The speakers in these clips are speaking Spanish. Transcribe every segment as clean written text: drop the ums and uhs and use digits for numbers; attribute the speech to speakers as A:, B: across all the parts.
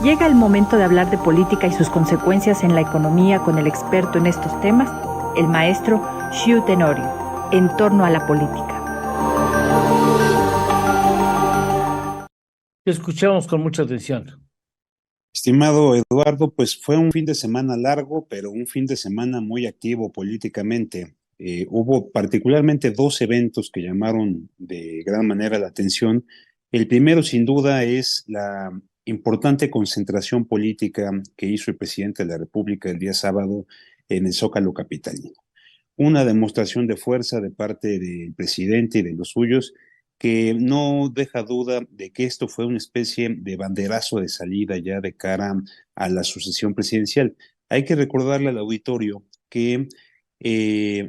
A: Llega el momento de hablar de política y sus consecuencias en la economía con el experto en estos temas, el maestro Xiu Tenorio, en torno a la política.
B: Te escuchamos con mucha atención.
C: Estimado Eduardo, pues fue un fin de semana largo, pero un fin de semana muy activo políticamente. Hubo particularmente dos eventos que llamaron de gran manera la atención. El primero, sin duda, es la importante concentración política que hizo el presidente de la República el día sábado en el Zócalo capitalino. Una demostración de fuerza de parte del presidente y de los suyos que no deja duda de que esto fue una especie de banderazo de salida ya de cara a la sucesión presidencial. Hay que recordarle al auditorio que,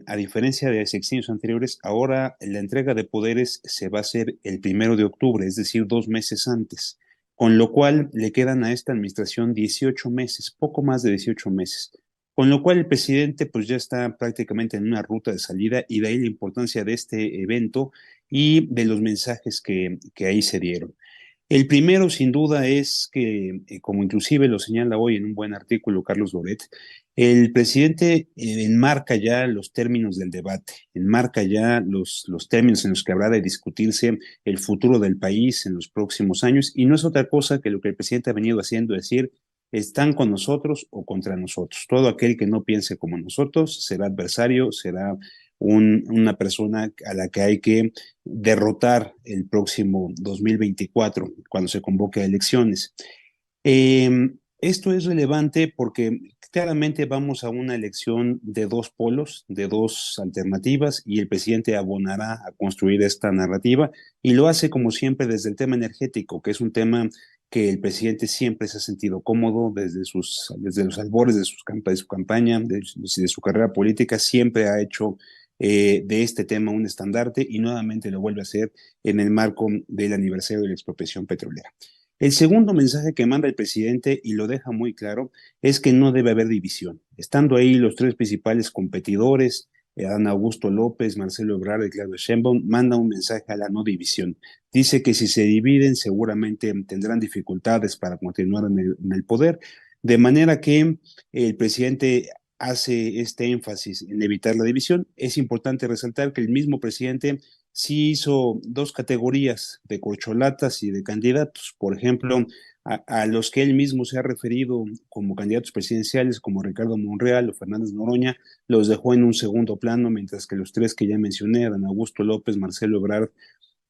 C: a diferencia de sexenios anteriores, ahora la entrega de poderes se va a hacer el 1 de octubre, es decir, 2 meses antes, con lo cual le quedan a esta administración 18 meses, poco más de 18 meses. Con lo cual el presidente pues ya está prácticamente en una ruta de salida y de ahí la importancia de este evento y de los mensajes que ahí se dieron. El primero, sin duda, es que, como inclusive lo señala hoy en un buen artículo Carlos Loret, el presidente enmarca ya los términos del debate, enmarca ya los términos en los que habrá de discutirse el futuro del país en los próximos años, y no es otra cosa que lo que el presidente ha venido haciendo, es decir, están con nosotros o contra nosotros. Todo aquel que no piense como nosotros será adversario, será una persona a la que hay que derrotar el próximo 2024, cuando se convoque a elecciones. Esto es relevante porque claramente vamos a una elección de dos polos, de dos alternativas, y el presidente abonará a construir esta narrativa y lo hace como siempre desde el tema energético, que es un tema que el presidente siempre se ha sentido cómodo desde los albores de su campaña, de su carrera política, siempre ha hecho de este tema un estandarte y nuevamente lo vuelve a hacer en el marco del aniversario de la expropiación petrolera. El segundo mensaje que manda el presidente, y lo deja muy claro, es que no debe haber división. Estando ahí los tres principales competidores, Adán Augusto López, Marcelo Ebrard y Claudia Sheinbaum, manda un mensaje a la no división. Dice que si se dividen seguramente tendrán dificultades para continuar en el poder, de manera que el presidente hace este énfasis en evitar la división. Es importante resaltar que el mismo presidente sí hizo dos categorías de corcholatas y de candidatos. Por ejemplo, a los que él mismo se ha referido como candidatos presidenciales, como Ricardo Monreal o Fernández Noroña, los dejó en un segundo plano, mientras que los tres que ya mencioné, Adán Augusto López, Marcelo Ebrard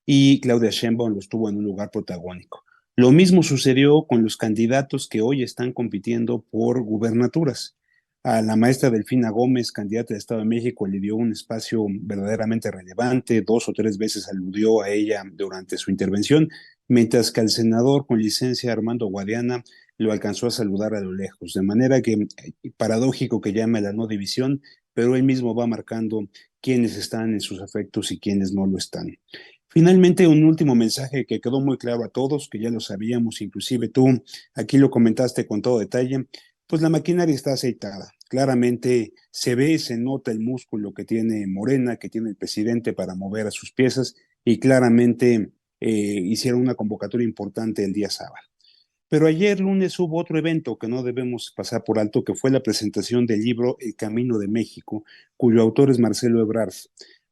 C: y Claudia Sheinbaum, los tuvo en un lugar protagónico. Lo mismo sucedió con los candidatos que hoy están compitiendo por gubernaturas. A la maestra Delfina Gómez, candidata del Estado de México, le dio un espacio verdaderamente relevante, 2 o 3 veces aludió a ella durante su intervención, mientras que al senador con licencia Armando Guadiana lo alcanzó a saludar a lo lejos, de manera que paradójico que llame a la no división, pero él mismo va marcando quiénes están en sus afectos y quiénes no lo están. Finalmente, un último mensaje que quedó muy claro a todos, que ya lo sabíamos, inclusive tú aquí lo comentaste con todo detalle, pues la maquinaria está aceitada. Claramente se ve, se nota el músculo que tiene Morena, que tiene el presidente para mover a sus piezas, y claramente hicieron una convocatoria importante el día sábado. Pero ayer lunes hubo otro evento que no debemos pasar por alto, que fue la presentación del libro El Camino de México, cuyo autor es Marcelo Ebrard,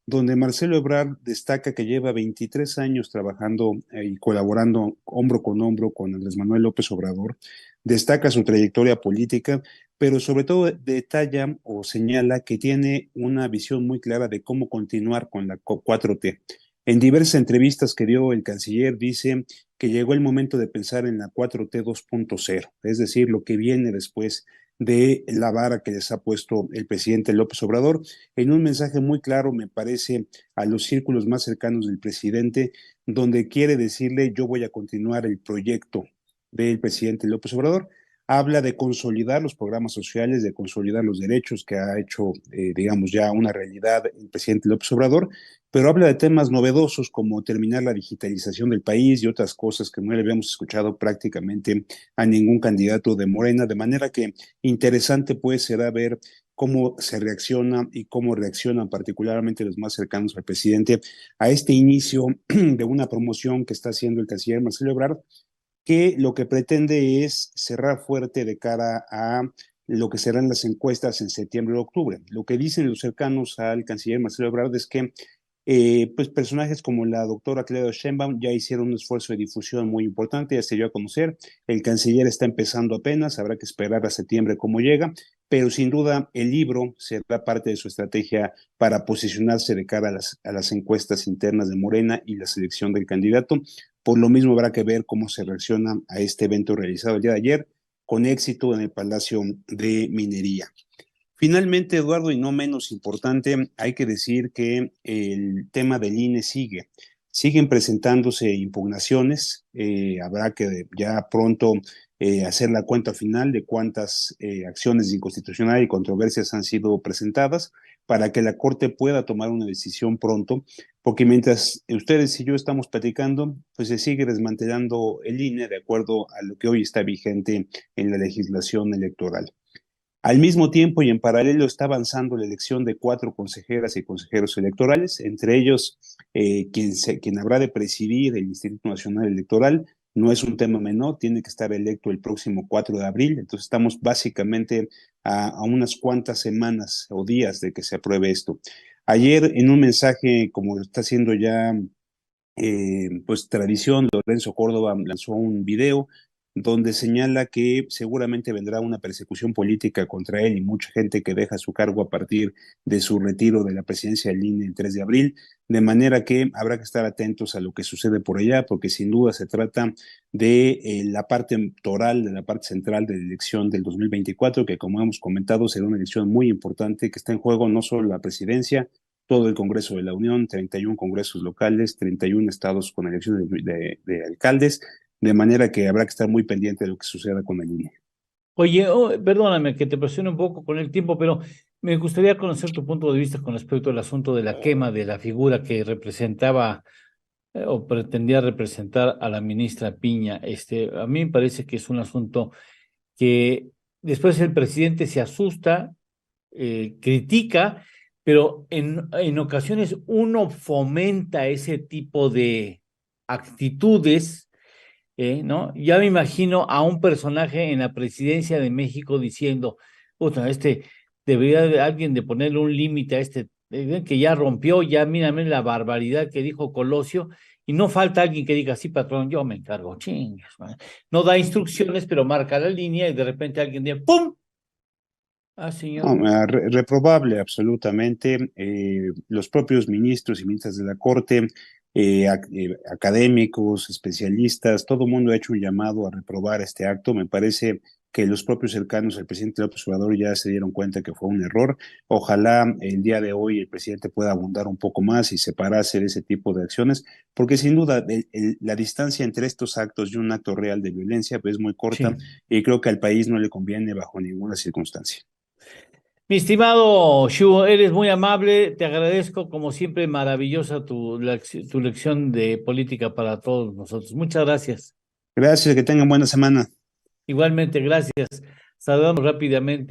C: donde Marcelo Ebrard destaca que lleva 23 años trabajando y colaborando hombro con hombro con Andrés Manuel López Obrador, destaca su trayectoria política, pero sobre todo detalla o señala que tiene una visión muy clara de cómo continuar con la 4T. En diversas entrevistas que dio el canciller dice que llegó el momento de pensar en la 4T 2.0, es decir, lo que viene después de la vara que les ha puesto el presidente López Obrador, en un mensaje muy claro, me parece, a los círculos más cercanos del presidente, donde quiere decirle: yo voy a continuar el proyecto del presidente López Obrador. Habla de consolidar los programas sociales, de consolidar los derechos que ha hecho, digamos, ya una realidad el presidente López Obrador, pero habla de temas novedosos como terminar la digitalización del país y otras cosas que no le habíamos escuchado prácticamente a ningún candidato de Morena, de manera que interesante pues será ver cómo se reacciona y cómo reaccionan particularmente los más cercanos al presidente a este inicio de una promoción que está haciendo el canciller Marcelo Ebrard, que lo que pretende es cerrar fuerte de cara a lo que serán las encuestas en septiembre o octubre. Lo que dicen los cercanos al canciller Marcelo Ebrard es que pues personajes como la doctora Claudia Sheinbaum ya hicieron un esfuerzo de difusión muy importante, ya se dio a conocer, el canciller está empezando apenas, habrá que esperar a septiembre cómo llega, pero sin duda el libro será parte de su estrategia para posicionarse de cara a las encuestas internas de Morena y la selección del candidato. Por lo mismo habrá que ver cómo se reacciona a este evento realizado el día de ayer, con éxito en el Palacio de Minería. Finalmente, Eduardo, y no menos importante, hay que decir que el tema del INE sigue. Siguen presentándose impugnaciones. Habrá que ya pronto hacer la cuenta final de cuántas acciones de inconstitucionalidad y controversias han sido presentadas para que la Corte pueda tomar una decisión pronto, porque mientras ustedes y yo estamos platicando, pues se sigue desmantelando el INE de acuerdo a lo que hoy está vigente en la legislación electoral. Al mismo tiempo y en paralelo está avanzando la elección de 4 consejeras y consejeros electorales, entre ellos quien habrá de presidir el Instituto Nacional Electoral. No es un tema menor, tiene que estar electo el próximo 4 de abril, entonces estamos básicamente a unas cuantas semanas o días de que se apruebe esto. Ayer en un mensaje, como está haciendo ya pues tradición, Lorenzo Córdoba lanzó un video donde señala que seguramente vendrá una persecución política contra él y mucha gente que deja su cargo a partir de su retiro de la presidencia del INE el 3 de abril, de manera que habrá que estar atentos a lo que sucede por allá, porque sin duda se trata de la parte toral, de la parte central de la elección del 2024, que como hemos comentado será una elección muy importante, que está en juego no solo la presidencia, todo el Congreso de la Unión, 31 congresos locales, 31 estados con elecciones de alcaldes, de manera que habrá que estar muy pendiente de lo que suceda con el INE.
B: Oye, perdóname que te presione un poco con el tiempo, pero me gustaría conocer tu punto de vista con respecto al asunto de la quema de la figura que representaba o pretendía representar a la ministra Piña. A mí me parece que es un asunto que después el presidente se asusta, critica, pero en ocasiones uno fomenta ese tipo de actitudes, ¿no? Ya me imagino a un personaje en la presidencia de México diciendo, puta, debería alguien de ponerle un límite a que ya rompió, ya mírame la barbaridad que dijo Colosio, y no falta alguien que diga, sí, patrón, yo me encargo, chingas, man. No da instrucciones, pero marca la línea y de repente alguien dice, ¡pum! Ah, señor.
C: No, reprobable absolutamente. Los propios ministros y ministras de la Corte, académicos, especialistas, todo el mundo ha hecho un llamado a reprobar este acto. Me parece que los propios cercanos al presidente López Obrador ya se dieron cuenta que fue un error. Ojalá el día de hoy el presidente pueda abundar un poco más y separarse de ese tipo de acciones, porque sin duda la distancia entre estos actos y un acto real de violencia pues, es muy corta
B: Sí.
C: y creo que al país no le conviene bajo ninguna circunstancia.
B: Mi estimado Shu, eres muy amable, te agradezco como siempre, maravillosa tu lección de política para todos nosotros. Muchas gracias.
C: Gracias, que tengan buena semana.
B: Igualmente, gracias. Saludamos rápidamente